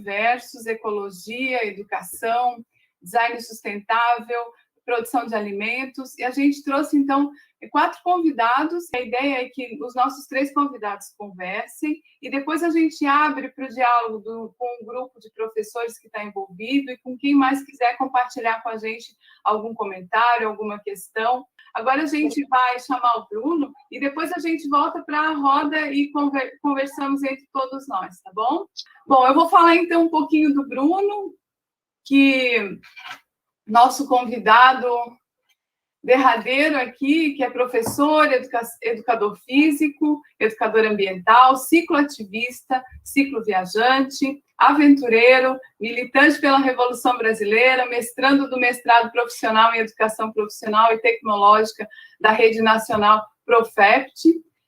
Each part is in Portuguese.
diversos: ecologia, educação, design sustentável, produção de alimentos. E a gente trouxe, então, 4 convidados. A ideia é que os nossos 3 convidados conversem e depois a gente abre para o diálogo com um grupo de professores que está envolvido e com quem mais quiser compartilhar com a gente algum comentário, alguma questão. Agora a gente vai chamar o Bruno e depois a gente volta para a roda e conversamos entre todos nós, tá bom? Bom, eu vou falar então um pouquinho do Bruno, que nosso convidado derradeiro aqui, que é professor, educador físico, educador ambiental, cicloativista, cicloviajante, aventureiro, militante pela Revolução Brasileira, mestrando do mestrado profissional em Educação Profissional e Tecnológica da Rede Nacional Profept.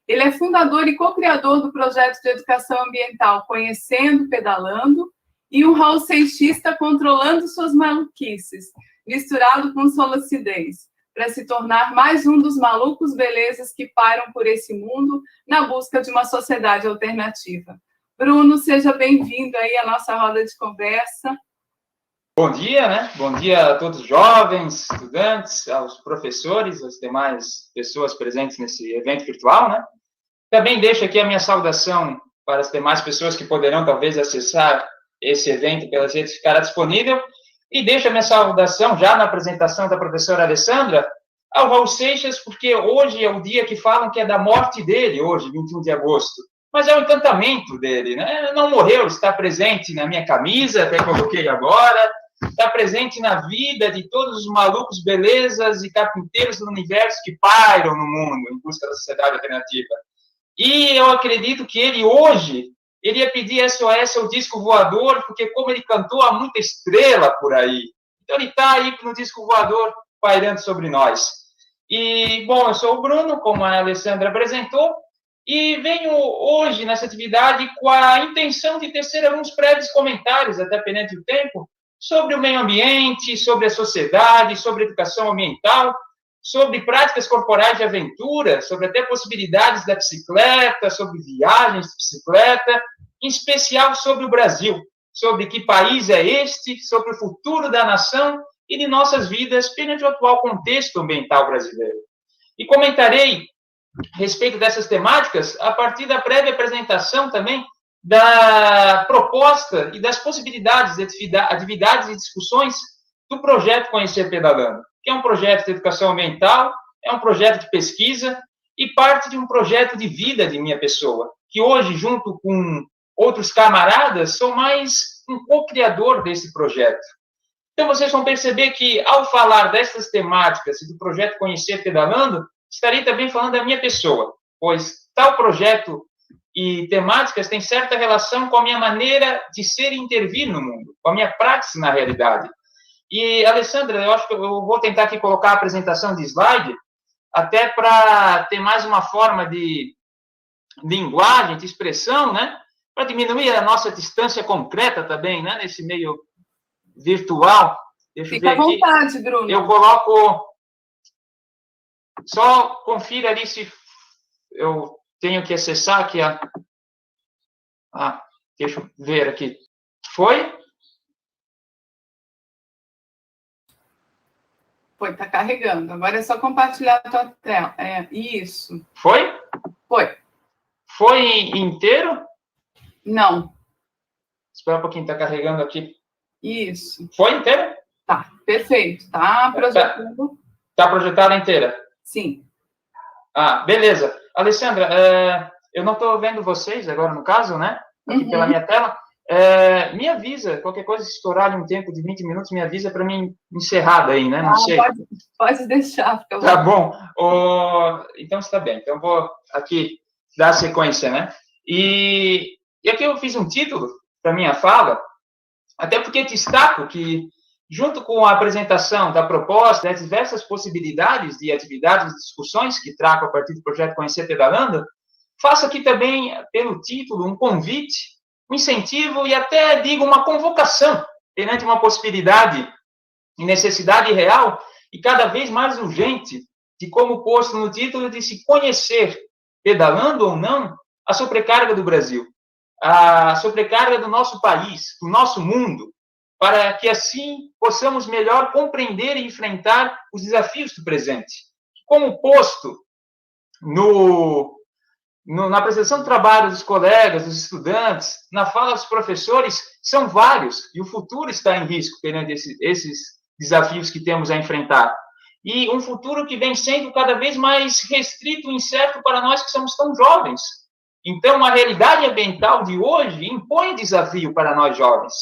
Ele é fundador e co-criador do projeto de educação ambiental Conhecendo, Pedalando, e um Raul Seixista controlando suas maluquices, misturado com sua lucidez, para se tornar mais um dos malucos belezas que pairam por esse mundo na busca de uma sociedade alternativa. Bruno, seja bem-vindo aí à nossa roda de conversa. Bom dia, né? Bom dia a todos os jovens, estudantes, aos professores, às demais pessoas presentes nesse evento virtual, né? Também deixo aqui a minha saudação para as demais pessoas que poderão talvez acessar esse evento pelas redes, ficará disponível. E deixo a minha saudação, já na apresentação da professora Alessandra, ao Raul Seixas, porque hoje é o dia que falam que é da morte dele, hoje, 21 de agosto. Mas é o encantamento dele, né? Não morreu, está presente na minha camisa, até coloquei agora, está presente na vida de todos os malucos, belezas e carpinteiros do universo que pairam no mundo em busca da sociedade alternativa. E eu acredito que ele hoje, ele ia pedir SOS ao disco voador, porque como ele cantou, há muita estrela por aí. Então ele está aí no disco voador pairando sobre nós. E, bom, eu sou o Bruno, como a Alessandra apresentou, e venho hoje nessa atividade com a intenção de tecer alguns breves comentários, até perante o tempo, sobre o meio ambiente, sobre a sociedade, sobre a educação ambiental, sobre práticas corporais de aventura, sobre até possibilidades da bicicleta, sobre viagens de bicicleta, em especial sobre o Brasil, sobre que país é este, sobre o futuro da nação e de nossas vidas perante o atual contexto ambiental brasileiro. E comentarei a respeito dessas temáticas a partir da prévia apresentação também da proposta e das possibilidades de atividades e discussões do projeto Conhecer Pedalando, que é um projeto de educação ambiental, é um projeto de pesquisa e parte de um projeto de vida de minha pessoa, que hoje, junto com outros camaradas, sou mais um co-criador desse projeto. Então, vocês vão perceber que, ao falar dessas temáticas e do projeto Conhecer Pedalando, estarei também falando da minha pessoa, pois tal projeto e temáticas têm certa relação com a minha maneira de ser e intervir no mundo, com a minha prática na realidade. E, Alessandra, eu acho que eu vou tentar aqui colocar a apresentação de slide, até para ter mais uma forma de linguagem, de expressão, né? Para diminuir a nossa distância concreta também, né? Nesse meio virtual. Deixa eu ver aqui. Fica à vontade, Bruno. Eu coloco... Só confira ali se eu tenho que acessar aqui a... deixa eu ver aqui. Foi? Foi, tá carregando. Agora é só compartilhar a tua tela. Isso. Foi? Foi. Foi inteiro? Não. Espera um pouquinho, tá carregando aqui. Isso. Foi inteiro? Tá, perfeito. Tá projetando. Tá projetada inteira? Sim. Beleza. Alessandra, eu não estou vendo vocês agora, no caso, né? Aqui pela minha tela. Me avisa, qualquer coisa, se estourar um tempo de 20 minutos, me avisa para mim encerrar daí, né? Não sei. Pode deixar. Tá bom. Então, está bem. Então, vou aqui dar sequência, né? E aqui eu fiz um título para minha fala, até porque destaco que, junto com a apresentação da proposta, das diversas possibilidades de atividades e discussões que trago a partir do projeto Conhecer Pedalando, faço aqui também, pelo título, um convite, um incentivo e até, digo, uma convocação perante uma possibilidade e necessidade real e cada vez mais urgente de, como posto no título, de se conhecer, pedalando ou não, a sobrecarga do Brasil. a sobrecarga do nosso país, do nosso mundo, para que assim possamos melhor compreender e enfrentar os desafios do presente. Como posto na apresentação do trabalho dos colegas, dos estudantes, na fala dos professores, são vários, e o futuro está em risco perante esses desafios que temos a enfrentar. E um futuro que vem sendo cada vez mais restrito e incerto para nós que somos tão jovens. Então, a realidade ambiental de hoje impõe desafio para nós jovens,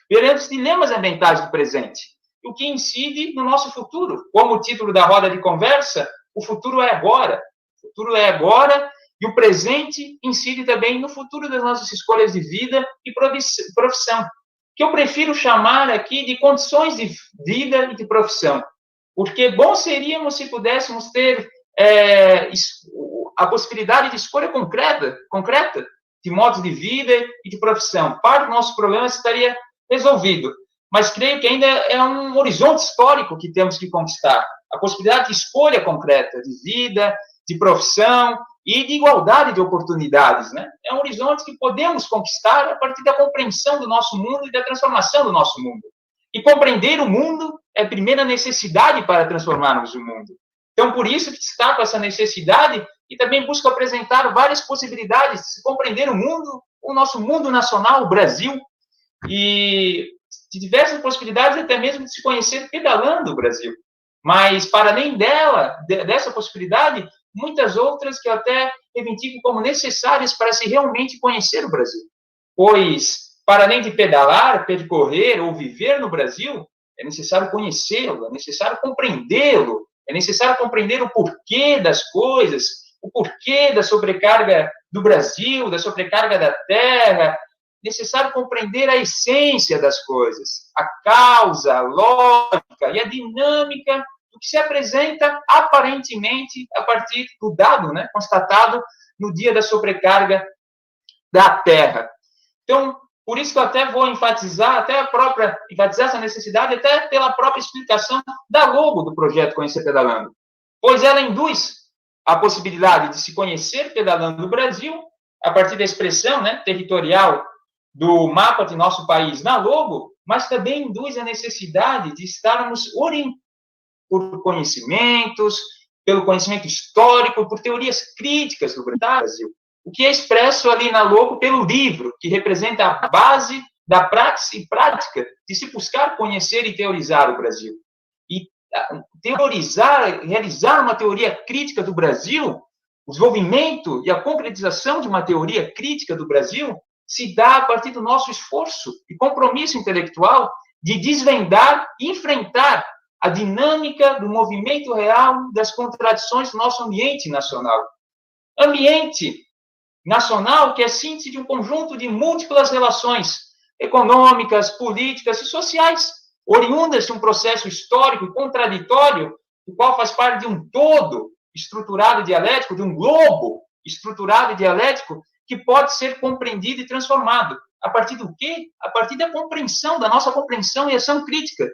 perante os dilemas ambientais do presente, o que incide no nosso futuro. Como o título da roda de conversa, o futuro é agora. O futuro é agora e o presente incide também no futuro das nossas escolhas de vida e profissão, que eu prefiro chamar aqui de condições de vida e de profissão, porque bom seríamos se pudéssemos ter a possibilidade de escolha concreta de modos de vida e de profissão. Parte do nosso problema estaria resolvido, mas creio que ainda é um horizonte histórico que temos que conquistar, a possibilidade de escolha concreta de vida, de profissão e de igualdade de oportunidades, né? É um horizonte que podemos conquistar a partir da compreensão do nosso mundo e da transformação do nosso mundo. E compreender o mundo é a primeira necessidade para transformarmos o mundo. Então, por isso que destaco essa necessidade e também busco apresentar várias possibilidades de se compreender o mundo, o nosso mundo nacional, o Brasil, e de diversas possibilidades até mesmo de se conhecer pedalando o Brasil. Mas, para além dessa possibilidade, muitas outras que eu até reivindico como necessárias para se realmente conhecer o Brasil. Pois, para além de pedalar, percorrer ou viver no Brasil, é necessário conhecê-lo, é necessário compreendê-lo, é necessário compreender o porquê das coisas, o porquê da sobrecarga do Brasil, da sobrecarga da terra. É necessário compreender a essência das coisas, a causa, a lógica e a dinâmica do que se apresenta aparentemente a partir do dado, né, constatado no dia da sobrecarga da terra. Então, por isso que eu até vou enfatizar essa necessidade até pela própria explicação da logo do projeto Conhecer Pedalando, pois ela induz a possibilidade de se conhecer pedalando no Brasil a partir da expressão, né, territorial do mapa de nosso país na logo, mas também induz a necessidade de estarmos orientados por conhecimentos, pelo conhecimento histórico, por teorias críticas do Brasil, o que é expresso ali na logo pelo livro, que representa a base da praxis e prática de se buscar conhecer e teorizar o Brasil. E realizar uma teoria crítica do Brasil, o desenvolvimento e a concretização de uma teoria crítica do Brasil se dá a partir do nosso esforço e compromisso intelectual de desvendar e enfrentar a dinâmica do movimento real das contradições do nosso ambiente nacional. Ambiente nacional que é síntese de um conjunto de múltiplas relações econômicas, políticas e sociais, oriundas de um processo histórico e contraditório, o qual faz parte de um todo estruturado e dialético, de um globo estruturado e dialético, que pode ser compreendido e transformado. A partir do quê? A partir da compreensão, da nossa compreensão e ação crítica.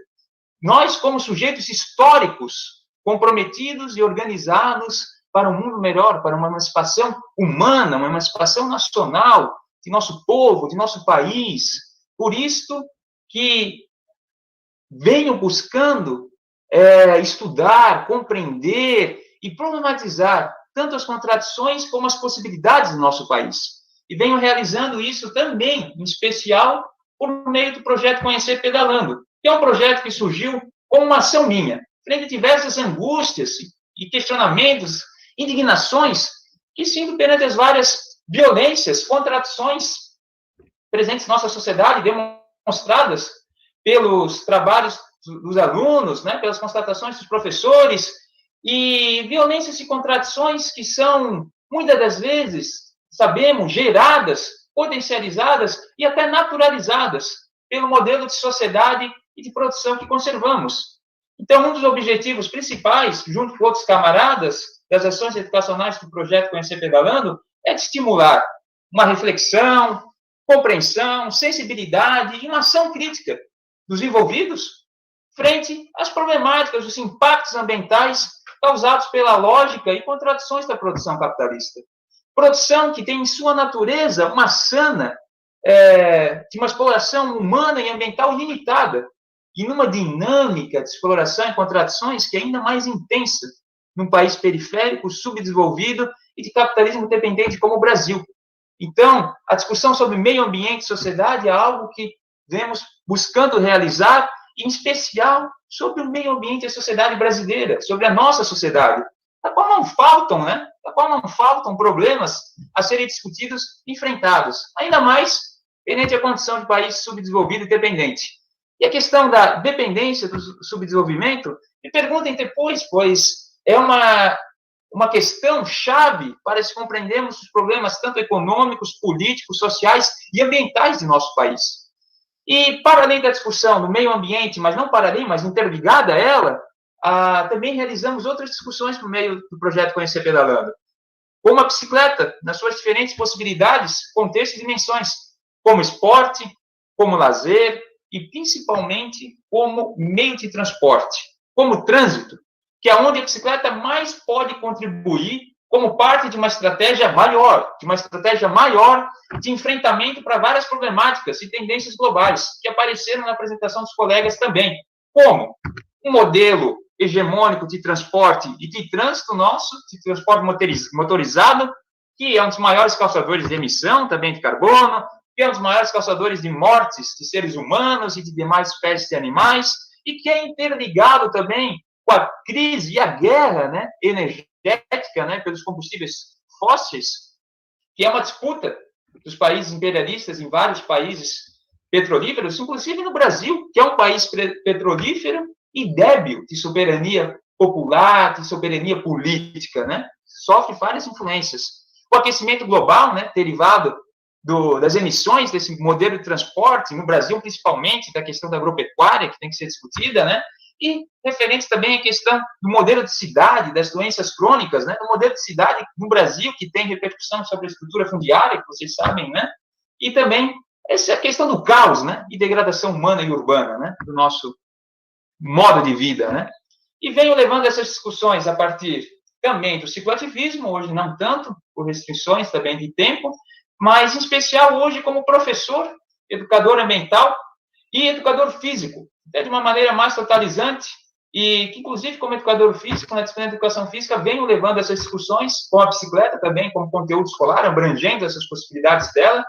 Nós, como sujeitos históricos, comprometidos e organizados para um mundo melhor, para uma emancipação humana, uma emancipação nacional, de nosso povo, de nosso país. Por isto que venho buscando estudar, compreender e problematizar tanto as contradições como as possibilidades do nosso país. E venho realizando isso também, em especial, por meio do projeto Conhecer Pedalando, que é um projeto que surgiu como uma ação minha, frente a diversas angústias e questionamentos, indignações, que sinto perante as várias violências, contradições presentes em nossa sociedade, demonstradas pelos trabalhos dos alunos, né, pelas constatações dos professores, e violências e contradições que são, muitas das vezes, sabemos, geradas, potencializadas e até naturalizadas pelo modelo de sociedade e de produção que conservamos. Então, um dos objetivos principais, junto com outros camaradas, das ações educacionais do projeto Conhecer Pedalando, é de estimular uma reflexão, compreensão, sensibilidade e uma ação crítica dos envolvidos frente às problemáticas, os impactos ambientais causados pela lógica e contradições da produção capitalista. Produção que tem em sua natureza uma sana, de uma exploração humana e ambiental ilimitada, e numa dinâmica de exploração e contradições que é ainda mais intensa num país periférico, subdesenvolvido e de capitalismo dependente como o Brasil. Então, a discussão sobre meio ambiente e sociedade é algo que vemos buscando realizar, em especial sobre o meio ambiente e a sociedade brasileira, sobre a nossa sociedade, da qual não faltam, né? Da qual não faltam problemas a serem discutidos e enfrentados, ainda mais perante a condição de país subdesenvolvido e dependente. E a questão da dependência do subdesenvolvimento, me perguntem depois, pois é uma questão chave para se compreendermos os problemas tanto econômicos, políticos, sociais e ambientais de nosso país. E, para além da discussão do meio ambiente, mas não para além, mas interligada a ela, também realizamos outras discussões por meio do projeto Conhecer Pedalando. Como a bicicleta, nas suas diferentes possibilidades, contextos e dimensões, como esporte, como lazer e, principalmente, como meio de transporte, como trânsito, que é onde a bicicleta mais pode contribuir como parte de uma estratégia maior de enfrentamento para várias problemáticas e tendências globais que apareceram na apresentação dos colegas também, como um modelo hegemônico de transporte e de trânsito nosso, de transporte motorizado, que é um dos maiores causadores de emissão também de carbono, que é um dos maiores causadores de mortes de seres humanos e de demais espécies de animais, e que é interligado também com a crise e a guerra, né, energética, né, pelos combustíveis fósseis, que é uma disputa dos países imperialistas em vários países petrolíferos, inclusive no Brasil, que é um país petrolífero e débil de soberania popular, de soberania política, né? Sofre várias influências. O aquecimento global, né, derivado das emissões desse modelo de transporte, no Brasil principalmente, da questão da agropecuária, que tem que ser discutida, né? E referente também à questão do modelo de cidade, das doenças crônicas, né? O modelo de cidade no Brasil, que tem repercussão sobre a estrutura fundiária, que vocês sabem, né? E também essa questão do caos, né? E degradação humana e urbana, né? Do nosso modo de vida, né? E venho levando essas discussões a partir também do cicloativismo, hoje não tanto, por restrições também de tempo, mas em especial hoje como professor, educador ambiental e educador físico, de uma maneira mais totalizante, e que, inclusive, como educador físico, na disciplina de educação física, venho levando essas discussões com a bicicleta também, como conteúdo escolar, abrangendo essas possibilidades dela,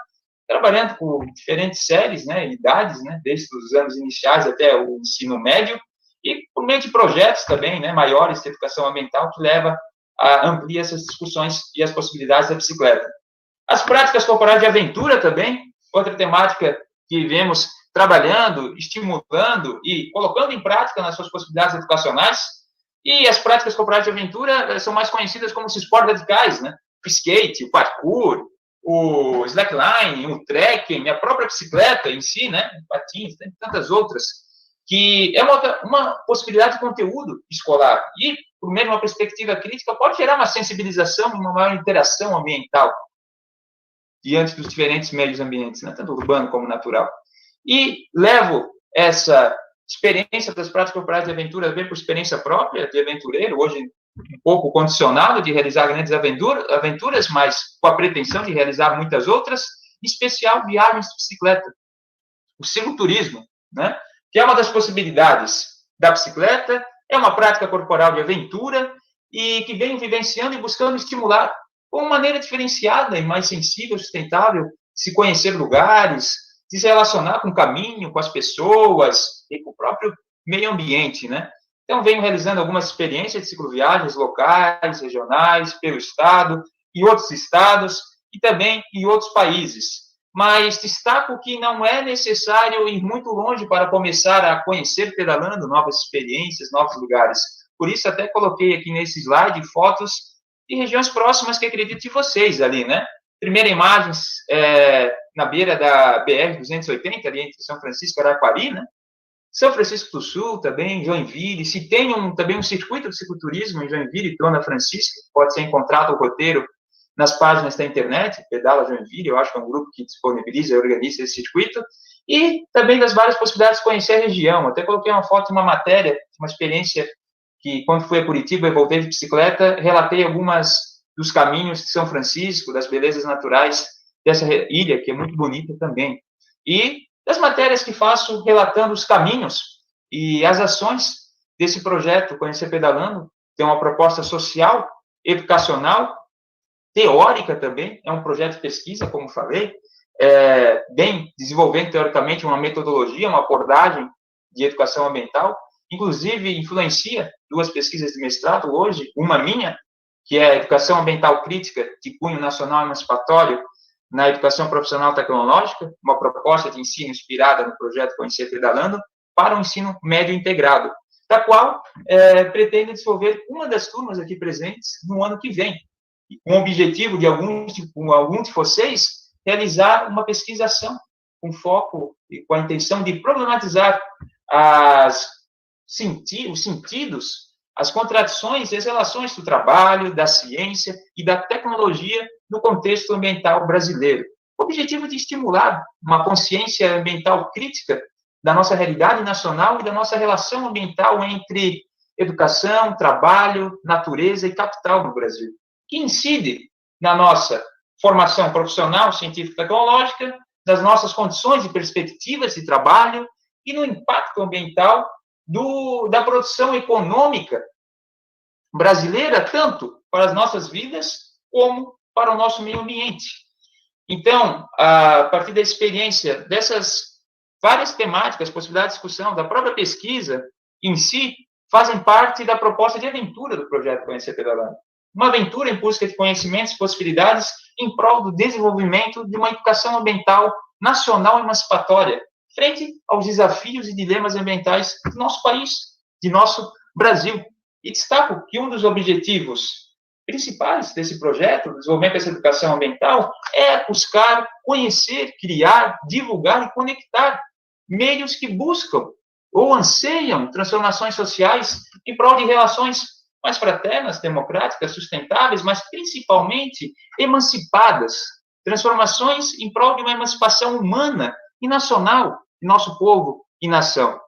trabalhando com diferentes séries, né, idades, né, desde os anos iniciais até o ensino médio, e por meio de projetos também, né, maiores de educação ambiental, que leva a ampliar essas discussões e as possibilidades da bicicleta. As práticas corporais de aventura também, outra temática que vemos trabalhando, estimulando e colocando em prática nas suas possibilidades educacionais. E as práticas corporais de aventura são mais conhecidas como os esportes radicais, né? O skate, o parkour, o slackline, o trekking, a própria bicicleta em si, né? Patins, tem tantas outras, que é uma possibilidade de conteúdo escolar. E, por meio de uma perspectiva crítica, pode gerar uma sensibilização e uma maior interação ambiental diante dos diferentes meios ambientes, né? Tanto urbano como natural. E levo essa experiência das práticas corporais de aventura bem por experiência própria de aventureiro, hoje um pouco condicionado de realizar grandes aventuras, mas com a pretensão de realizar muitas outras, em especial viagens de bicicleta. O cicloturismo, né, que é uma das possibilidades da bicicleta, é uma prática corporal de aventura e que vem vivenciando e buscando estimular com uma maneira diferenciada e mais sensível, sustentável, se conhecer lugares, de se relacionar com o caminho, com as pessoas e com o próprio meio ambiente, né? Então, venho realizando algumas experiências de cicloviagens locais, regionais, pelo estado e outros estados e também em outros países. Mas destaco que não é necessário ir muito longe para começar a conhecer pedalando novas experiências, novos lugares. Por isso, até coloquei aqui nesse slide fotos de regiões próximas que acredito de vocês ali, né? Primeira imagem na beira da BR-280, ali entre São Francisco e Araquari, né? São Francisco do Sul também, Joinville, se tem também um circuito de cicloturismo em Joinville, Dona Francisca, pode ser encontrado o roteiro nas páginas da internet, Pedala Joinville, eu acho que é um grupo que disponibiliza e organiza esse circuito, e também das várias possibilidades de conhecer a região. Até coloquei uma foto de uma matéria, uma experiência que, quando fui a Curitiba e voltei de bicicleta, relatei algumas dos caminhos de São Francisco, das belezas naturais dessa ilha, que é muito bonita também. E das matérias que faço relatando os caminhos e as ações desse projeto Conhecer Pedalando. Tem uma proposta social, educacional, teórica também, é um projeto de pesquisa, como falei, bem desenvolvendo teoricamente uma metodologia, uma abordagem de educação ambiental, inclusive influencia 2 pesquisas de mestrado hoje, uma minha, que é a Educação Ambiental Crítica, de cunho nacional emancipatório, na educação profissional tecnológica, uma proposta de ensino inspirada no projeto Conhecer Pedalando, para o ensino médio integrado, da qual pretendo desenvolver uma das turmas aqui presentes no ano que vem, com o objetivo de algum de vocês realizar uma pesquisação com foco e com a intenção de problematizar os sentidos, as contradições e as relações do trabalho, da ciência e da tecnologia no contexto ambiental brasileiro. O objetivo de estimular uma consciência ambiental crítica da nossa realidade nacional e da nossa relação ambiental entre educação, trabalho, natureza e capital no Brasil, que incide na nossa formação profissional, científica e tecnológica, das nossas condições e perspectivas de trabalho e no impacto ambiental da produção econômica brasileira, tanto para as nossas vidas como para o nosso meio ambiente. Então, a partir da experiência dessas várias temáticas, possibilidades de discussão, da própria pesquisa em si, fazem parte da proposta de aventura do projeto Conhecer Pedalando. Uma aventura em busca de conhecimentos e possibilidades em prol do desenvolvimento de uma educação ambiental nacional emancipatória, frente aos desafios e dilemas ambientais do nosso país, de nosso Brasil. E destaco que um dos objetivos principais desse projeto, do desenvolvimento dessa educação ambiental, é buscar conhecer, criar, divulgar e conectar meios que buscam ou anseiam transformações sociais em prol de relações mais fraternas, democráticas, sustentáveis, mas principalmente emancipadas. Transformações em prol de uma emancipação humana e nacional de nosso povo e nação.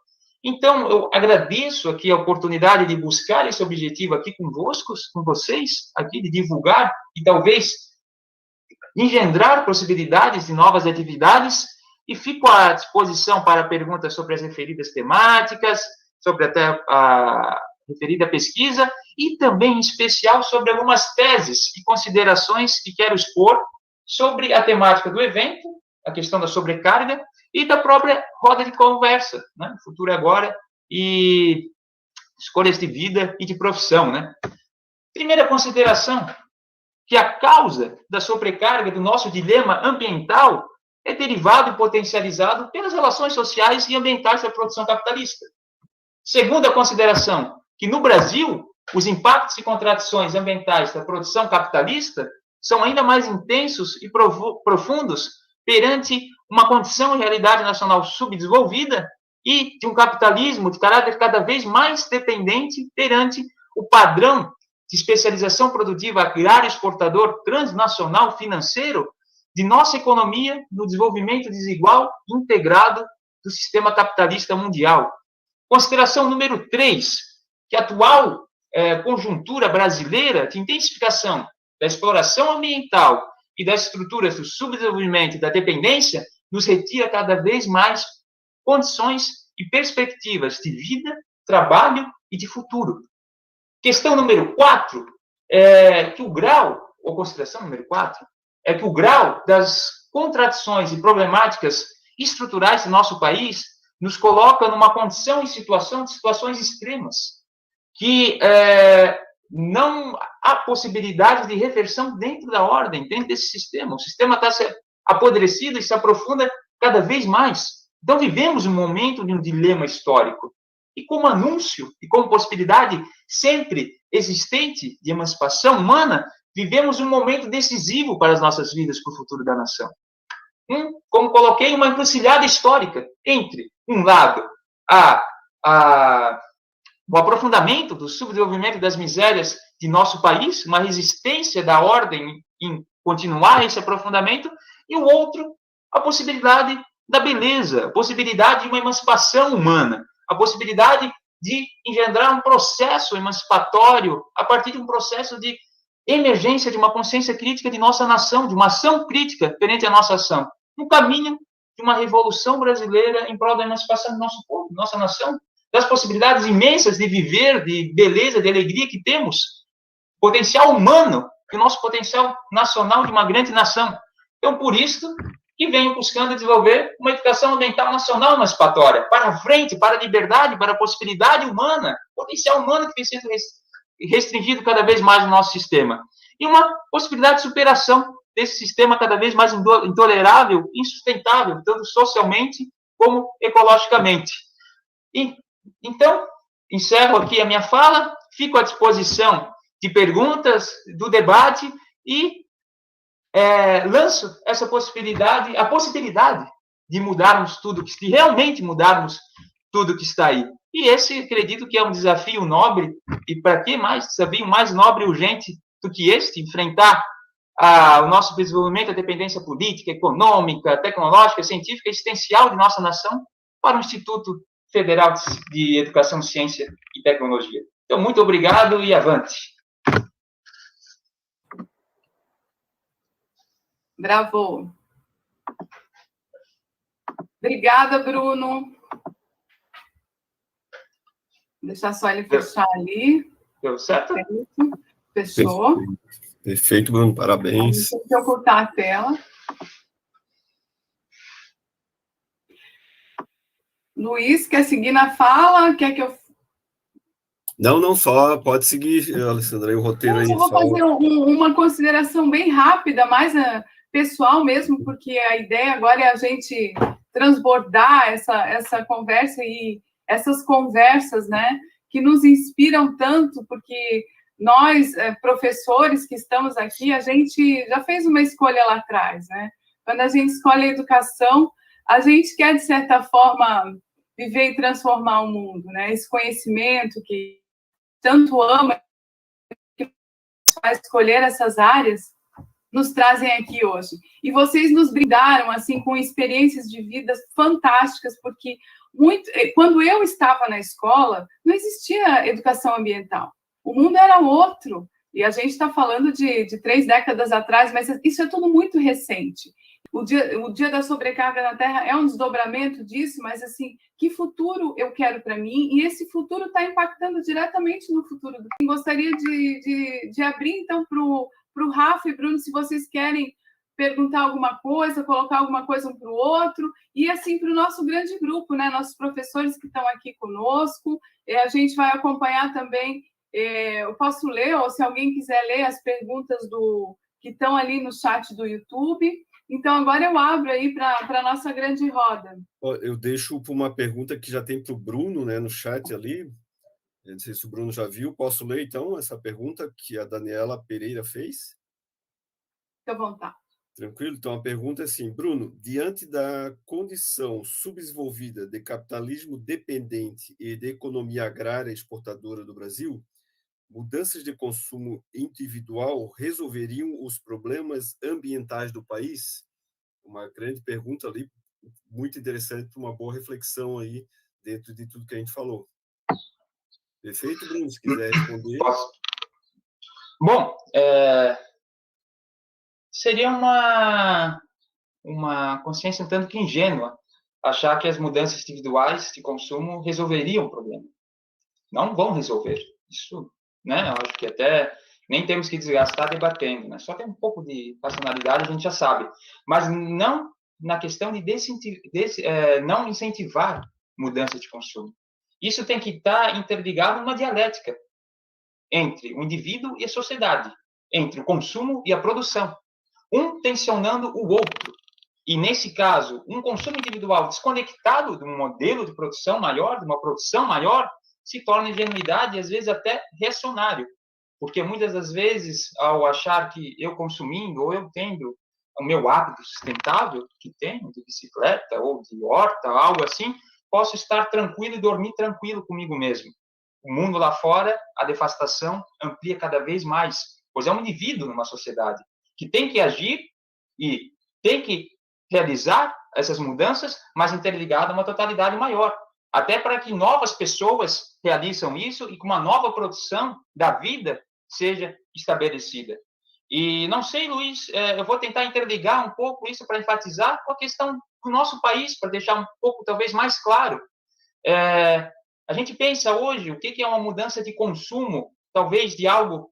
Então, eu agradeço aqui a oportunidade de buscar esse objetivo aqui convosco, com vocês, aqui de divulgar e talvez engendrar possibilidades de novas atividades, e fico à disposição para perguntas sobre as referidas temáticas, sobre até a referida pesquisa, e também, em especial, sobre algumas teses e considerações que quero expor sobre a temática do evento, a questão da sobrecarga, e da própria roda de conversa, né? Futuro agora e escolhas de vida e de profissão, né? Primeira consideração, que a causa da sobrecarga do nosso dilema ambiental é derivado e potencializado pelas relações sociais e ambientais da produção capitalista. Segunda consideração, que no Brasil, os impactos e contradições ambientais da produção capitalista são ainda mais intensos e profundos perante uma condição de realidade nacional subdesenvolvida e de um capitalismo de caráter cada vez mais dependente perante o padrão de especialização produtiva agrário exportador transnacional financeiro de nossa economia no desenvolvimento desigual e integrado do sistema capitalista mundial. Consideração número 3, que a atual conjuntura brasileira de intensificação da exploração ambiental e das estruturas do subdesenvolvimento e da dependência nos retira cada vez mais condições e perspectivas de vida, trabalho e de futuro. Questão número 4 é que o grau, ou consideração número 4, é que o grau das contradições e problemáticas estruturais do nosso país nos coloca numa condição e situações extremas, que não há possibilidade de reversão dentro da ordem, dentro desse sistema. O sistema está apodrecido e se aprofunda cada vez mais. Então, vivemos um momento de um dilema histórico. E como anúncio, e como possibilidade sempre existente de emancipação humana, vivemos um momento decisivo para as nossas vidas, para o futuro da nação. Como coloquei, uma encruzilhada histórica entre, um lado, o aprofundamento do subdesenvolvimento das misérias de nosso país, uma resistência da ordem em continuar esse aprofundamento, e o outro, a possibilidade da beleza, a possibilidade de uma emancipação humana, a possibilidade de engendrar um processo emancipatório a partir de um processo de emergência de uma consciência crítica de nossa nação, de uma ação crítica perante a nossa ação, no caminho de uma revolução brasileira em prol da emancipação do nosso povo, da nossa nação, das possibilidades imensas de viver, de beleza, de alegria que temos, potencial humano e o nosso potencial nacional de uma grande nação. Então, por isso que venho buscando desenvolver uma educação ambiental nacional emancipatória, para a frente, para a liberdade, para a possibilidade humana, potencial humano que vem sendo restringido cada vez mais no nosso sistema. E uma possibilidade de superação desse sistema cada vez mais intolerável, insustentável, tanto socialmente como ecologicamente. E, então, encerro aqui a minha fala, fico à disposição de perguntas, do debate, e lanço essa possibilidade, a possibilidade de mudarmos tudo, de realmente mudarmos tudo que está aí. E esse, acredito que é um desafio nobre, e para que mais desafio mais nobre e urgente do que este, enfrentar o nosso desenvolvimento, a dependência política, econômica, tecnológica, científica, existencial de nossa nação, para o Instituto Federal de Educação, Ciência e Tecnologia. Então, muito obrigado e avante. Bravo. Obrigada, Bruno. Vou deixar só ele fechar ali. Deu certo? Fechou. Perfeito, Bruno, parabéns. Deixa eu ocultar a tela. Luiz, quer seguir na fala? Quer que eu... Não, só pode seguir, Alessandra, aí o roteiro aí. Eu vou fazer uma consideração bem rápida, mais pessoal mesmo, porque a ideia agora é a gente transbordar essa conversa e essas conversas, né, que nos inspiram tanto, porque nós, professores que estamos aqui, a gente já fez uma escolha lá atrás, né? Quando a gente escolhe a educação, a gente quer, de certa forma, viver e transformar o mundo, né? Esse conhecimento que tanto ama, que faz escolher essas áreas, nos trazem aqui hoje. E vocês nos brindaram, assim, com experiências de vida fantásticas, porque quando eu estava na escola, não existia educação ambiental. O mundo era outro. E a gente está falando de 3 décadas atrás, mas isso é tudo muito recente. O dia da sobrecarga na Terra é um desdobramento disso, mas, assim, que futuro eu quero para mim? E esse futuro está impactando diretamente no futuro. Gostaria de abrir, então, para o Rafa e Bruno, se vocês querem perguntar alguma coisa, colocar alguma coisa um para o outro, e, assim, para o nosso grande grupo, né? Nossos professores que estão aqui conosco. A gente vai acompanhar também. Eu posso ler, ou se alguém quiser ler as perguntas que estão ali no chat do YouTube. Então, agora eu abro aí para a nossa grande roda. Eu deixo para uma pergunta que já tem para o Bruno, né, no chat ali. Eu não sei se o Bruno já viu. Posso ler, então, essa pergunta que a Daniela Pereira fez? Fique à vontade. Tranquilo? Então, a pergunta é assim, Bruno, diante da condição subdesenvolvida de capitalismo dependente e de economia agrária exportadora do Brasil, mudanças de consumo individual resolveriam os problemas ambientais do país? Uma grande pergunta ali, muito interessante, uma boa reflexão aí dentro de tudo que a gente falou. Perfeito, Bruno? Se quiser responder. Posso. Bom, seria uma consciência um tanto que ingênua achar que as mudanças individuais de consumo resolveriam o problema. Não vão resolver. Isso, né? Eu acho que até nem temos que desgastar debatendo, né? Só tem um pouco de racionalidade, a gente já sabe. Mas não na questão de não incentivar mudança de consumo. Isso tem que estar interligado numa dialética entre o indivíduo e a sociedade, entre o consumo e a produção, um tensionando o outro. E, nesse caso, um consumo individual desconectado de um modelo de produção maior, de uma produção maior, se torna ingenuidade e, às vezes, até reacionário. Porque, muitas das vezes, ao achar que eu consumindo ou eu tendo o meu hábito sustentável, que tenho, de bicicleta ou de horta, algo assim, posso estar tranquilo e dormir tranquilo comigo mesmo. O mundo lá fora, a devastação amplia cada vez mais, pois é um indivíduo numa sociedade que tem que agir e tem que realizar essas mudanças, mas interligado a uma totalidade maior. Até para que novas pessoas realizam isso e com uma nova produção da vida seja estabelecida. E não sei, Luiz, eu vou tentar interligar um pouco isso para enfatizar com a questão do nosso país, para deixar um pouco, talvez, mais claro. A gente pensa hoje o que é uma mudança de consumo, talvez de algo,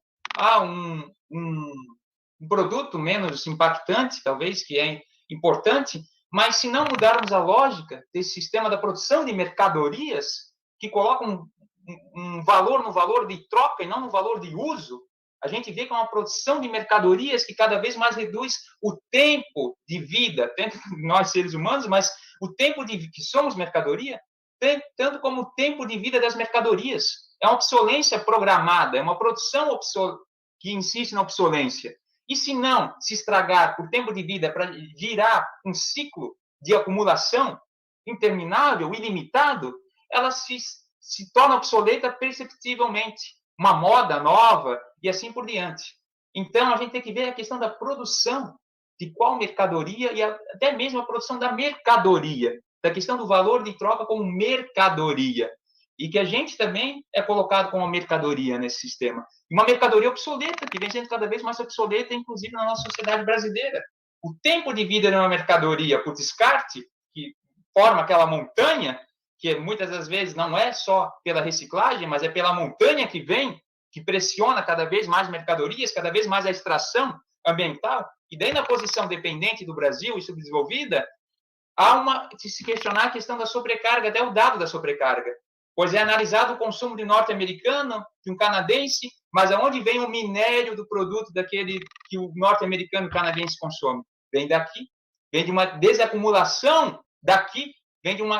um produto menos impactante, talvez, que é importante, mas se não mudarmos a lógica desse sistema da produção de mercadorias, que coloca um valor no valor de troca e não no valor de uso, a gente vê que é uma produção de mercadorias que cada vez mais reduz o tempo de vida, tanto nós seres humanos, mas o tempo de que somos mercadoria, tanto como o tempo de vida das mercadorias. É uma obsolência programada, é uma produção que insiste na obsolência. E se não se estragar por tempo de vida para girar um ciclo de acumulação interminável, ilimitado, ela se torna obsoleta perceptivelmente. Uma moda nova e assim por diante. Então, a gente tem que ver a questão da produção de qual mercadoria e até mesmo a produção da mercadoria, da questão do valor de troca como mercadoria. E que a gente também é colocado como uma mercadoria nesse sistema. Uma mercadoria obsoleta, que vem sendo cada vez mais obsoleta, inclusive na nossa sociedade brasileira. O tempo de vida de uma mercadoria por descarte, que forma aquela montanha, que muitas das vezes não é só pela reciclagem, mas é pela montanha que vem, que pressiona cada vez mais mercadorias, cada vez mais a extração ambiental. E daí, na posição dependente do Brasil e subdesenvolvida, há de se questionar a questão da sobrecarga, até o dado da sobrecarga. Pois é analisado o consumo de norte-americano, de um canadense, mas aonde vem o minério do produto daquele que o norte-americano e o canadense consome? Vem daqui. Vem de uma desacumulação daqui, vem de um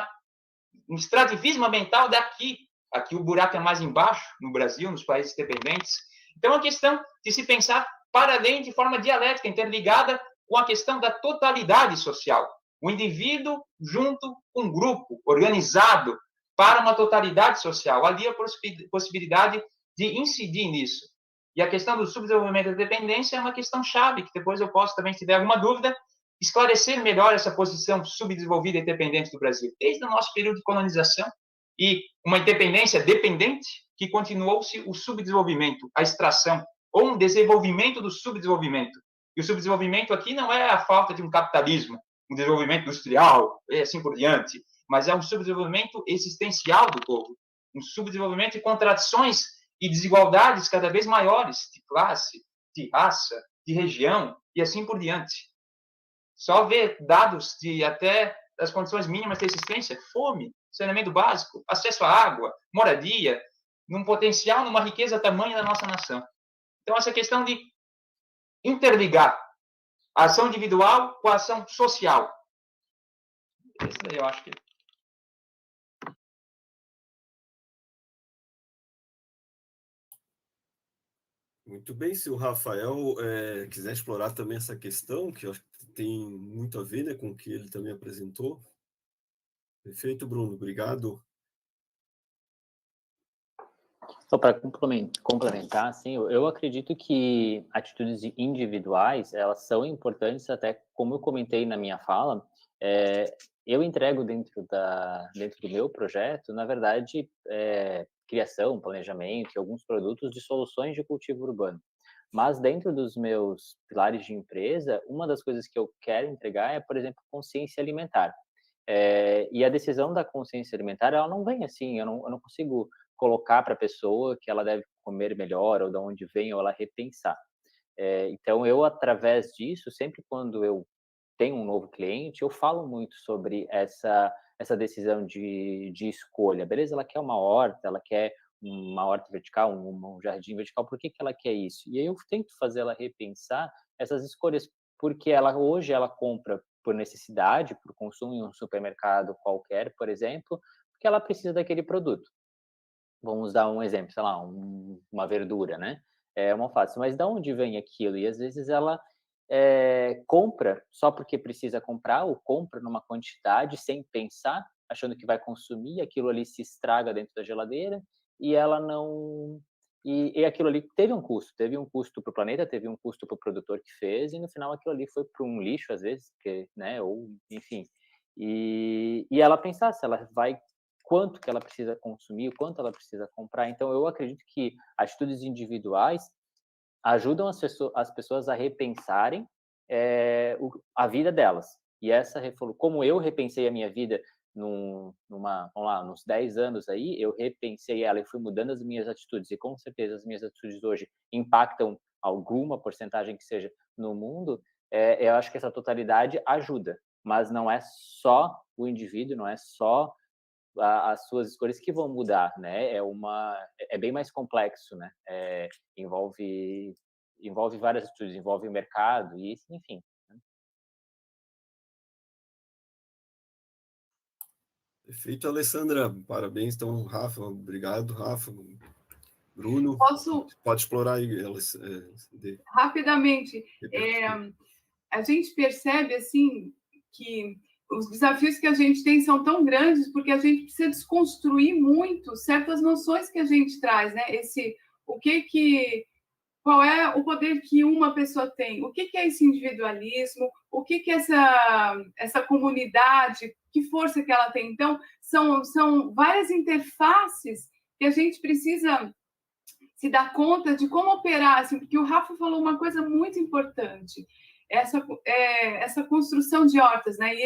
extrativismo ambiental daqui. Aqui o buraco é mais embaixo, no Brasil, nos países dependentes. Então, é uma questão de se pensar para além de forma dialética, interligada com a questão da totalidade social. O indivíduo junto com um grupo organizado para uma totalidade social. Ali a possibilidade de incidir nisso. E a questão do subdesenvolvimento da dependência é uma questão chave, que depois eu posso também, se tiver alguma dúvida, esclarecer melhor essa posição subdesenvolvida e dependente do Brasil, desde o nosso período de colonização, e uma independência dependente que continuou-se o subdesenvolvimento, a extração, ou um desenvolvimento do subdesenvolvimento. E o subdesenvolvimento aqui não é a falta de um capitalismo, um desenvolvimento industrial, e assim por diante, mas é um subdesenvolvimento existencial do povo, um subdesenvolvimento de contradições e desigualdades cada vez maiores, de classe, de raça, de região, e assim por diante. Só ver dados de até as condições mínimas de existência, fome, saneamento básico, acesso à água, moradia, num potencial, numa riqueza tamanha da nossa nação. Então, essa questão de interligar a ação individual com a ação social. Esse daí eu acho que... Muito bem, se o Rafael quiser explorar também essa questão, que eu acho que tem muito a ver, né, com o que ele também apresentou. Perfeito, Bruno, obrigado. Só para complementar, assim, eu acredito que atitudes individuais, elas são importantes, até como eu comentei na minha fala, eu entrego dentro do meu projeto, na verdade, criação, planejamento e alguns produtos de soluções de cultivo urbano. Mas dentro dos meus pilares de empresa, uma das coisas que eu quero entregar é, por exemplo, consciência alimentar. E a decisão da consciência alimentar, ela não vem assim, eu não consigo colocar para a pessoa que ela deve comer melhor, ou de onde vem, ou ela repensar. Então, eu, através disso, sempre quando eu tenho um novo cliente, eu falo muito sobre essa decisão de escolha. Beleza, ela quer uma horta, ela quer uma horta vertical, um jardim vertical, por que ela quer isso? E aí eu tento fazer ela repensar essas escolhas, porque hoje ela compra por necessidade, por consumo em um supermercado qualquer, por exemplo, porque ela precisa daquele produto. Vamos dar um exemplo, sei lá, uma verdura, né? Uma alface. Mas de onde vem aquilo? E às vezes ela compra só porque precisa comprar, ou compra numa quantidade sem pensar, achando que vai consumir, aquilo ali se estraga dentro da geladeira e ela não... E aquilo ali teve um custo para o planeta, teve um custo para o produtor que fez, e no final aquilo ali foi para um lixo, às vezes, porque, né, ou enfim. E ela pensar se ela vai, quanto que ela precisa consumir, o quanto ela precisa comprar. Então, eu acredito que atitudes individuais, ajudam as pessoas a repensarem a vida delas. E como eu repensei a minha vida vamos lá, nos 10 anos aí, eu repensei ela e fui mudando as minhas atitudes, e com certeza as minhas atitudes hoje impactam alguma porcentagem que seja no mundo, eu acho que essa totalidade ajuda, mas não é só o indivíduo, não é só as suas escolhas que vão mudar, né? É bem mais complexo, né? Envolve várias atitudes, envolve o mercado e enfim. Perfeito, Alessandra. Parabéns. Então, Rafa, obrigado, Rafa. Bruno, pode explorar aí, rapidamente. A gente percebe assim que os desafios que a gente tem são tão grandes porque a gente precisa desconstruir muito certas noções que a gente traz, né? Qual é o poder que uma pessoa tem? O que é esse individualismo? O que é essa comunidade? Que força que ela tem? Então, são várias interfaces que a gente precisa se dar conta de como operar, assim, porque o Rafa falou uma coisa muito importante, essa construção de hortas, né? E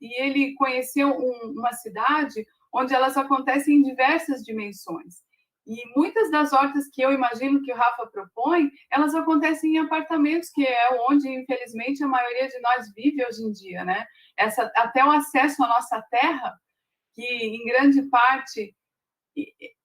ele conheceu uma cidade onde elas acontecem em diversas dimensões. E muitas das hortas que eu imagino que o Rafa propõe, elas acontecem em apartamentos, que é onde, infelizmente, a maioria de nós vive hoje em dia, né? Até o acesso à nossa terra, que, em grande parte,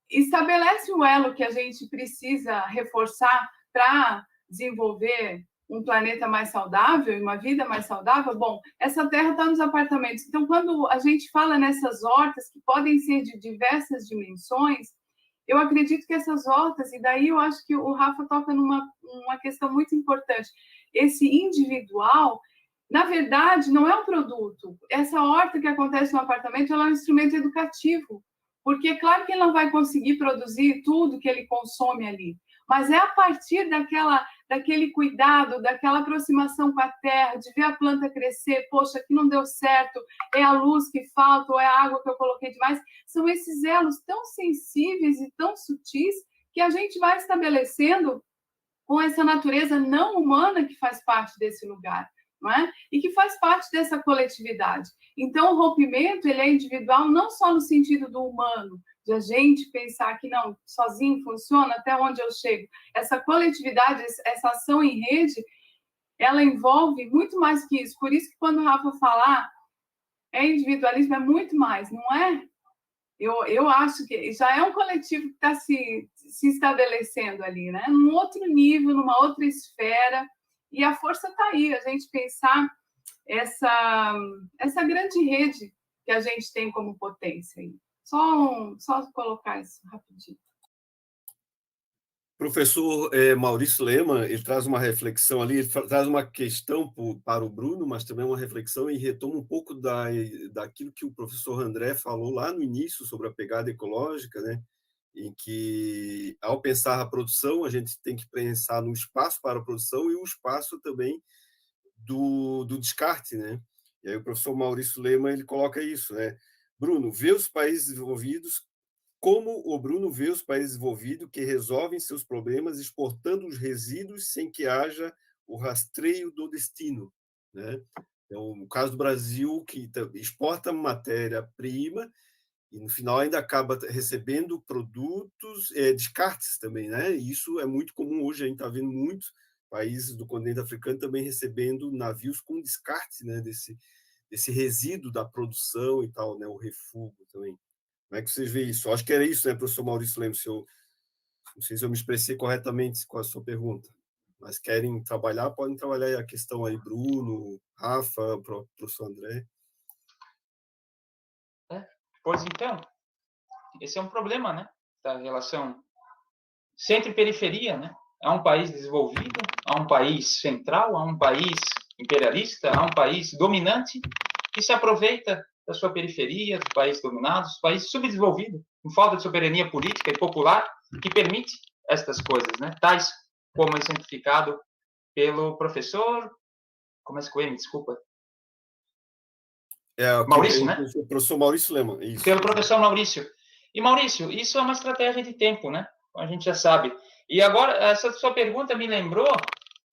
estabelece o elo que a gente precisa reforçar para desenvolver um planeta mais saudável e uma vida mais saudável. Bom, essa terra está nos apartamentos. Então, quando a gente fala nessas hortas, que podem ser de diversas dimensões, eu acredito que essas hortas, e daí eu acho que o Rafa toca numa questão muito importante, esse individual, na verdade, não é um produto. Essa horta que acontece no apartamento, ela é um instrumento educativo, porque é claro que ele não vai conseguir produzir tudo que ele consome ali, mas é a partir daquele cuidado, daquela aproximação com a terra, de ver a planta crescer, poxa, aqui não deu certo, é a luz que falta, ou é a água que eu coloquei demais. São esses elos tão sensíveis e tão sutis que a gente vai estabelecendo com essa natureza não humana que faz parte desse lugar, não é? E que faz parte dessa coletividade. Então, o rompimento, ele é individual não só no sentido do humano, de a gente pensar que não, sozinho funciona, até onde eu chego. Essa coletividade, essa ação em rede, ela envolve muito mais que isso. Por isso que quando o Rafa falar individualismo, é muito mais, não é? Eu acho que já é um coletivo que está se estabelecendo ali, né? Num outro nível, numa outra esfera, e a força está aí, a gente pensar essa grande rede que a gente tem como potência aí. Só colocar isso rapidinho. Professor Maurício Lema, ele traz uma reflexão ali, ele traz uma questão para o Bruno, mas também uma reflexão e retoma um pouco daquilo que o professor André falou lá no início sobre a pegada ecológica, né? Em que, ao pensar a produção, a gente tem que pensar no espaço para a produção e o espaço também do descarte, né? E aí o professor Maurício Lema, ele coloca isso, né? Bruno, vê os países desenvolvidos como o Bruno vê os países desenvolvidos que resolvem seus problemas exportando os resíduos sem que haja o rastreio do destino, né? Então, o caso do Brasil, que exporta matéria-prima e, no final, ainda acaba recebendo produtos, descartes também, né? E isso é muito comum hoje, a gente está vendo muitos países do continente africano também recebendo navios com descarte, né? Desse resíduo da produção e tal, né? O refúgio também. Como é que vocês veem isso? Eu acho que era isso, né, professor Maurício Lemos? Não sei se eu me expressei corretamente com a sua pergunta, mas querem trabalhar, podem trabalhar a questão aí, Bruno, Rafa, professor André. Pois então, esse é um problema, né, da relação centro e periferia, né? Há um país desenvolvido, há um país central, há um país imperialista, há um país dominante que se aproveita da sua periferia, dos países dominados, dos países subdesenvolvidos, com falta de soberania política e popular, que permite estas coisas, né? Tais como exemplificado pelo professor... Começa com ele, desculpa. Maurício, né? O professor Maurício Lema. Isso. Pelo professor Maurício. E, Maurício, isso é uma estratégia de tempo, né? A gente já sabe. E agora, essa sua pergunta me lembrou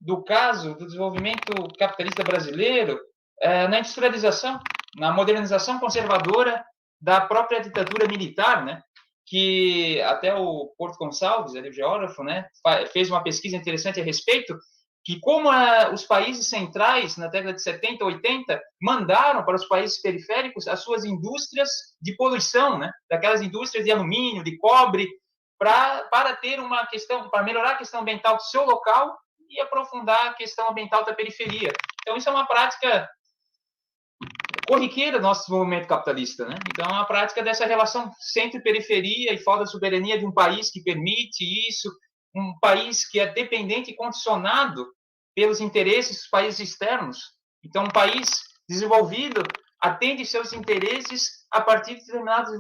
do caso do desenvolvimento capitalista brasileiro na industrialização, na modernização conservadora da própria ditadura militar, né? Que até o Porto Gonçalves, ali, o geógrafo, né, fez uma pesquisa interessante a respeito, que como os países centrais, na década de 70, 80, mandaram para os países periféricos as suas indústrias de poluição, né, daquelas indústrias de alumínio, de cobre, para ter uma questão, para melhorar a questão ambiental do seu local e aprofundar a questão ambiental da periferia. Então, isso é uma prática corriqueira do nosso desenvolvimento capitalista, né? Então, é uma prática dessa relação centro-periferia e falta de soberania de um país que permite isso, um país que é dependente e condicionado pelos interesses dos países externos. Então, um país desenvolvido atende seus interesses a partir de determinado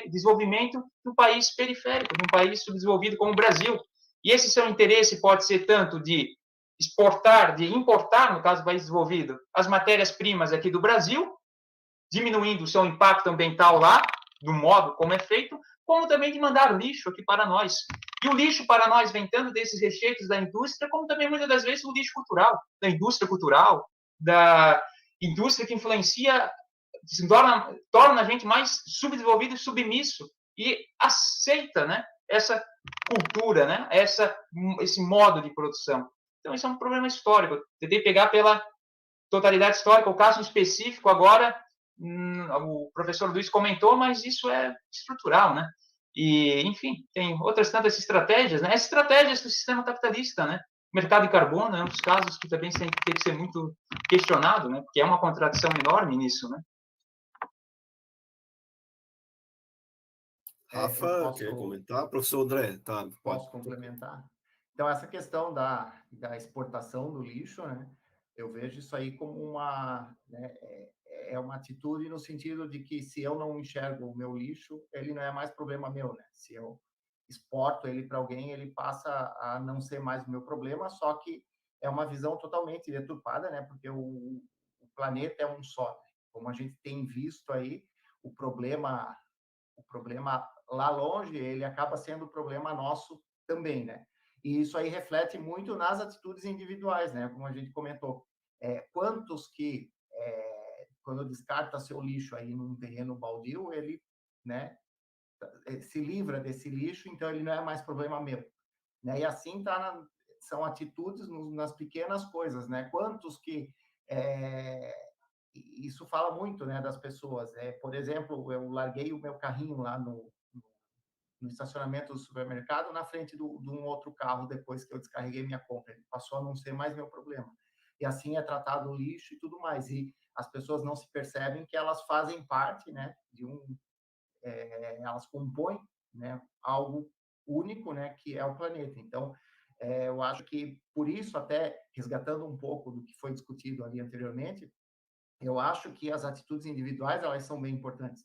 desenvolvimento do país periférico, de um país subdesenvolvido como o Brasil. E esse seu interesse pode ser tanto de exportar, de importar, no caso do país desenvolvido, as matérias-primas aqui do Brasil, diminuindo o seu impacto ambiental lá, do modo como é feito, como também de mandar lixo aqui para nós. E o lixo para nós vem tanto desses rejeitos da indústria, como também, muitas das vezes, o lixo cultural, da indústria cultural, da indústria que influencia, torna a gente mais subdesenvolvido e submisso, e aceita, né, essa cultura, né, esse modo de produção. Então, isso é um problema histórico. Tentei pegar pela totalidade histórica, o caso específico agora, o professor Luiz comentou, mas isso é estrutural, né? E, enfim, tem outras tantas estratégias, né? As estratégias do sistema capitalista, né? O mercado de carbono é um dos casos que também tem que ser muito questionado, né? Porque é uma contradição enorme nisso, né? Rafa, quer comentar? Professor André, tá? Posso complementar? Então, essa questão da exportação do lixo, né? Eu vejo isso aí como uma, né, uma atitude no sentido de que se eu não enxergo o meu lixo, ele não é mais problema meu, né? Se eu exporto ele para alguém, ele passa a não ser mais o meu problema, só que é uma visão totalmente deturpada, né? Porque o planeta é um só, né? Como a gente tem visto aí, o problema lá longe, ele acaba sendo o problema nosso também, né? E isso aí reflete muito nas atitudes individuais, né? Como a gente comentou, quantos que, quando descarta seu lixo aí num terreno baldio, ele, né, se livra desse lixo, então ele não é mais problema meu, né? E assim são atitudes nas pequenas coisas, né? Quantos que isso fala muito, né, das pessoas. Por exemplo, eu larguei o meu carrinho lá no estacionamento do supermercado na frente de um outro carro depois que eu descarreguei minha compra. Ele passou a não ser mais meu problema. E assim é tratado o lixo e tudo mais. E as pessoas não se percebem que elas fazem parte, né, elas compõem, né, algo único, né, que é o planeta. Então, eu acho que por isso, até resgatando um pouco do que foi discutido ali anteriormente, eu acho que as atitudes individuais elas são bem importantes,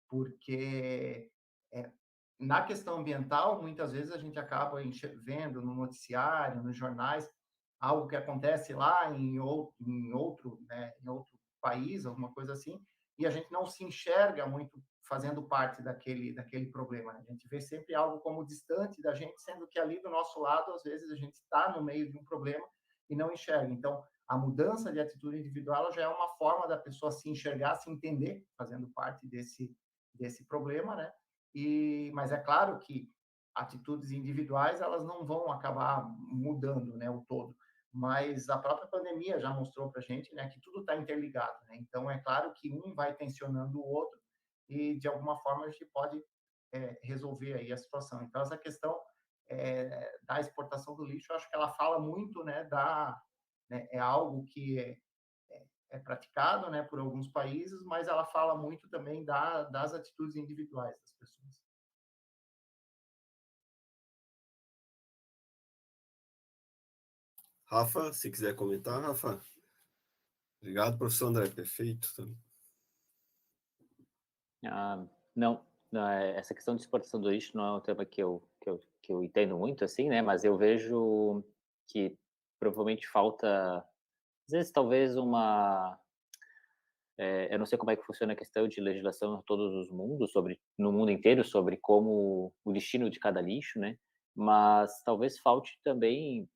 porque na questão ambiental, muitas vezes a gente acaba vendo no noticiário, nos jornais, algo que acontece lá em outro país, alguma coisa assim, e a gente não se enxerga muito fazendo parte daquele problema. A gente vê sempre algo como distante da gente, sendo que ali do nosso lado, às vezes, a gente está no meio de um problema e não enxerga. Então, a mudança de atitude individual já é uma forma da pessoa se enxergar, se entender, fazendo parte desse problema, né? Mas é claro que atitudes individuais elas não vão acabar mudando, né, o todo. Mas a própria pandemia já mostrou para a gente, né, que tudo está interligado, né? Então é claro que um vai tensionando o outro e de alguma forma a gente pode resolver aí a situação. Então essa questão da exportação do lixo, eu acho que ela fala muito, né, é algo que é praticado, né, por alguns países, mas ela fala muito também das atitudes individuais das pessoas. Rafa, se quiser comentar, Rafa. Obrigado, professor André, perfeito. Não, essa questão de exportação do lixo não é um tema que eu entendo muito, assim, né? Mas eu vejo que provavelmente falta, às vezes, talvez eu não sei como é que funciona a questão de legislação em todos os mundos, no mundo inteiro, sobre como o destino de cada lixo, né? mas talvez falte também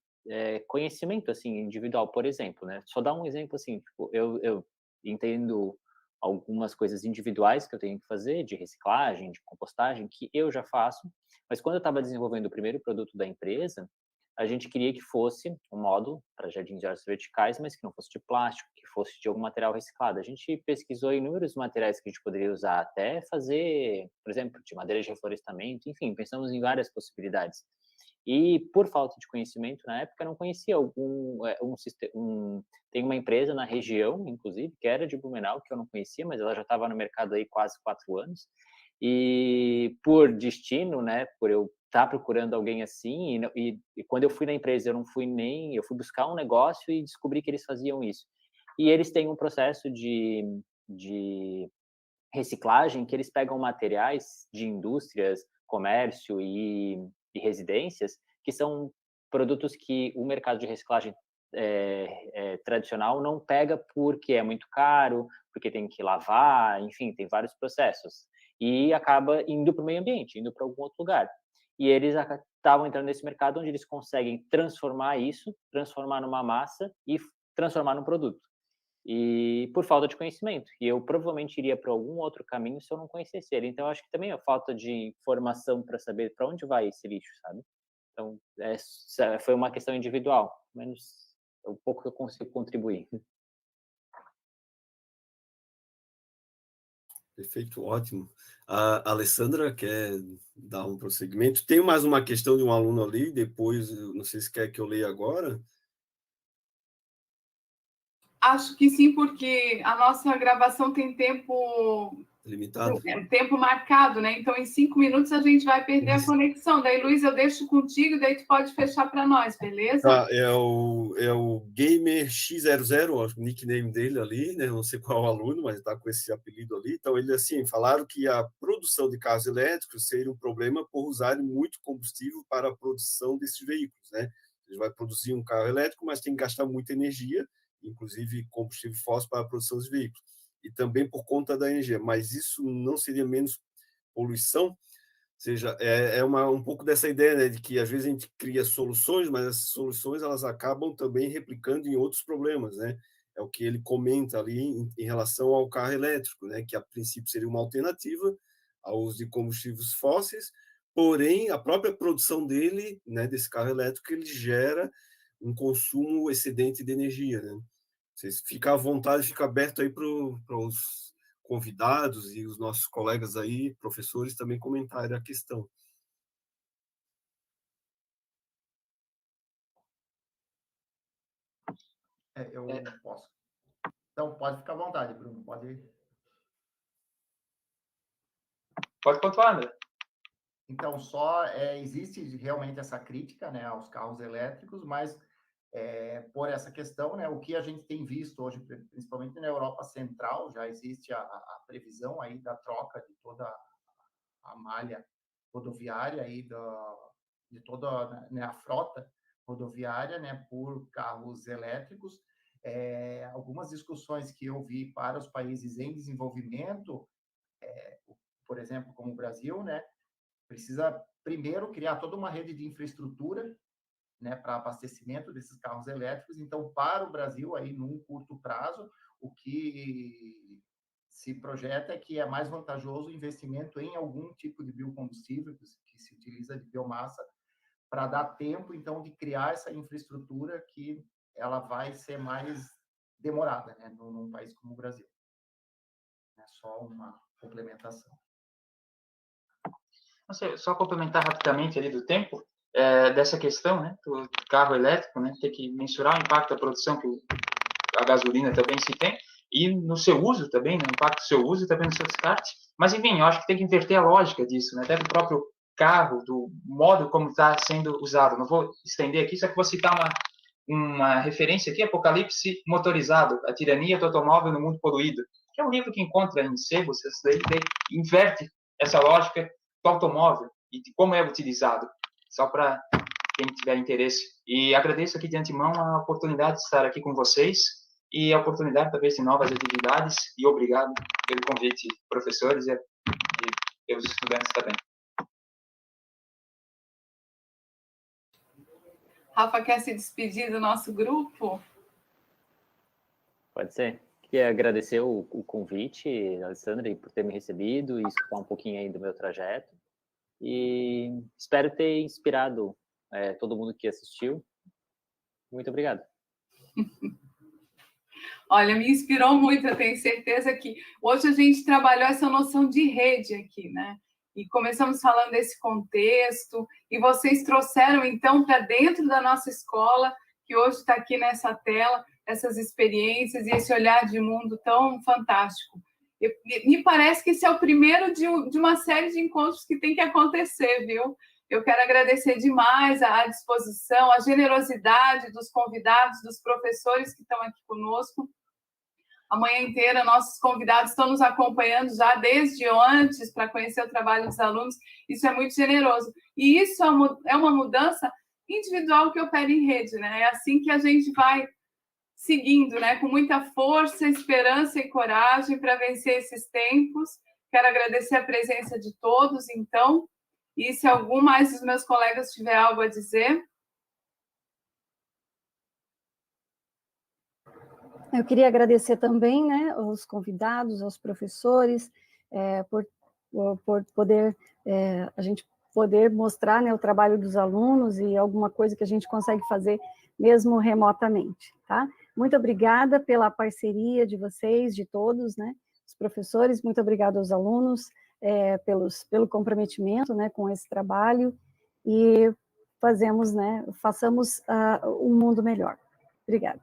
conhecimento, assim, individual, por exemplo, né? Só dar um exemplo, assim, tipo, eu entendo algumas coisas individuais que eu tenho que fazer, de reciclagem, de compostagem, que eu já faço, mas quando eu estava desenvolvendo o primeiro produto da empresa, a gente queria que fosse um módulo para jardins de hortas verticais, mas que não fosse de plástico, que fosse de algum material reciclado. A gente pesquisou inúmeros materiais que a gente poderia usar, até fazer, por exemplo, de madeira de reflorestamento, enfim, pensamos em várias possibilidades. E por falta de conhecimento na época, eu não conhecia tem uma empresa na região, inclusive, que era de Blumenau, que eu não conhecia, mas ela já estava no mercado aí quase 4 anos. E por destino, né, por eu estar procurando alguém assim, e quando eu fui na empresa, eu fui buscar um negócio e descobri que eles faziam isso. E eles têm um processo de reciclagem que eles pegam materiais de indústrias, comércio e residências, que são produtos que o mercado de reciclagem tradicional não pega porque é muito caro, porque tem que lavar, enfim, tem vários processos. E acaba indo para o meio ambiente, indo para algum outro lugar. E eles estavam entrando nesse mercado onde eles conseguem transformar isso, transformar numa massa e transformar num produto. E por falta de conhecimento. E eu provavelmente iria para algum outro caminho se eu não conhecesse ele. Então, eu acho que também é falta de informação para saber para onde vai esse lixo, sabe? Então, foi uma questão individual, menos o pouco que eu consigo contribuir. Perfeito, ótimo. A Alessandra quer dar um prosseguimento. Tem mais uma questão de um aluno ali, depois, não sei se quer que eu leia agora. Acho que sim, porque a nossa gravação tem tempo Limitado. Tempo marcado, né? Então, em 5 minutos a gente vai perder a conexão. Daí, Luiz, eu deixo contigo, daí tu pode fechar para nós, beleza? Tá, é o Gamer X00, o nickname dele ali, né? Não sei qual aluno, mas está com esse apelido ali. Então, ele, assim, falaram que a produção de carros elétricos seria um problema por usarem muito combustível para a produção desses veículos, né? Ele vai produzir um carro elétrico, mas tem que gastar muita energia, inclusive combustível fóssil para a produção dos veículos. E também por conta da energia. Mas isso não seria menos poluição? Ou seja, um pouco dessa ideia, né, de que às vezes a gente cria soluções, mas essas soluções elas acabam também replicando em outros problemas, né? É o que ele comenta ali em relação ao carro elétrico, né, que a princípio seria uma alternativa ao uso de combustíveis fósseis, porém a própria produção dele, né, desse carro elétrico, ele gera um consumo excedente de energia, né? Vocês ficam à vontade, fica aberto aí para os convidados e os nossos colegas aí, professores, também comentarem a questão. Eu posso. Então, pode ficar à vontade, Bruno. Pode pontuar, André. Então, existe realmente essa crítica, né, aos carros elétricos, mas por essa questão, né, o que a gente tem visto hoje, principalmente na Europa Central, já existe a previsão aí da troca de toda a malha rodoviária aí de toda, né, a frota rodoviária, né, por carros elétricos. Algumas discussões que eu vi para os países em desenvolvimento, por exemplo, como o Brasil, né, precisa primeiro criar toda uma rede de infraestrutura, né, para abastecimento desses carros elétricos. Então, para o Brasil, aí, num curto prazo, o que se projeta é que é mais vantajoso o investimento em algum tipo de biocombustível que se utiliza de biomassa, para dar tempo, então, de criar essa infraestrutura que ela vai ser mais demorada, né, num país como o Brasil. É só uma complementação. Só complementar rapidamente ali do tempo, dessa questão, né, do carro elétrico, né, ter que mensurar o impacto da produção que a gasolina também se tem, e no seu uso também, né, o impacto do seu uso e também no seu descarte. Mas, enfim, eu acho que tem que inverter a lógica disso, né, até do próprio carro, do modo como está sendo usado. Não vou estender aqui, só que vou citar uma referência aqui, Apocalipse Motorizado, a tirania do automóvel no mundo poluído, que é um livro que encontra em sebos, daí inverte essa lógica do automóvel e de como é utilizado, só para quem tiver interesse. E agradeço aqui de antemão a oportunidade de estar aqui com vocês e a oportunidade, talvez, de novas atividades, e obrigado pelo convite, professores, e pelos estudantes também. Rafa quer se despedir do nosso grupo? Pode ser. Queria agradecer o convite, Alessandra, por ter me recebido e escutar um pouquinho aí do meu trajeto. E espero ter inspirado todo mundo que assistiu. Muito obrigado. Olha, me inspirou muito, eu tenho certeza que hoje a gente trabalhou essa noção de rede aqui, né? E começamos falando desse contexto, e vocês trouxeram, então, para dentro da nossa escola, que hoje está aqui nessa tela, essas experiências e esse olhar de mundo tão fantástico. Me parece que esse é o primeiro de uma série de encontros que tem que acontecer, viu? Eu quero agradecer demais a disposição, a generosidade dos convidados, dos professores que estão aqui conosco. A manhã inteira, nossos convidados estão nos acompanhando já desde antes para conhecer o trabalho dos alunos. Isso é muito generoso. E isso é uma mudança individual que opera em rede, né? É assim que a gente vai seguindo, né? Com muita força, esperança e coragem para vencer esses tempos. Quero agradecer a presença de todos, então. E se algum mais dos meus colegas tiver algo a dizer... Eu queria agradecer também, né, aos convidados, aos professores, por poder, a gente poder mostrar, né, o trabalho dos alunos e alguma coisa que a gente consegue fazer mesmo remotamente, tá? Muito obrigada pela parceria de vocês, de todos, né, os professores, muito obrigada aos alunos pelo comprometimento, né, com esse trabalho e façamos um mundo melhor. Obrigada.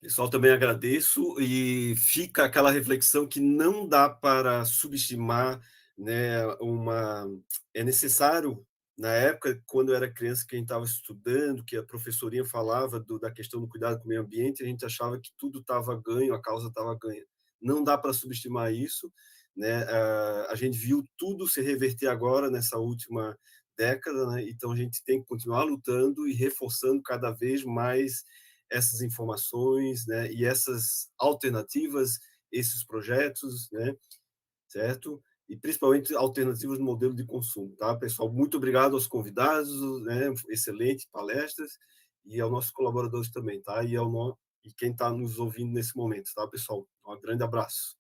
Pessoal, também agradeço, e fica aquela reflexão que não dá para subestimar, né, é necessário, na época, quando eu era criança, quem estava estudando, que a professorinha falava da questão do cuidado com o meio ambiente, a gente achava que tudo estava ganho, a causa estava ganha. Não dá para subestimar isso, né? A gente viu tudo se reverter agora, nessa última década, né? Então a gente tem que continuar lutando e reforçando cada vez mais essas informações, né, e essas alternativas, esses projetos, né, certo? E principalmente alternativas no modelo de consumo, tá, pessoal? Muito obrigado aos convidados, né, excelente palestras, e aos nossos colaboradores também, tá? E quem está nos ouvindo nesse momento, tá, pessoal? Um grande abraço.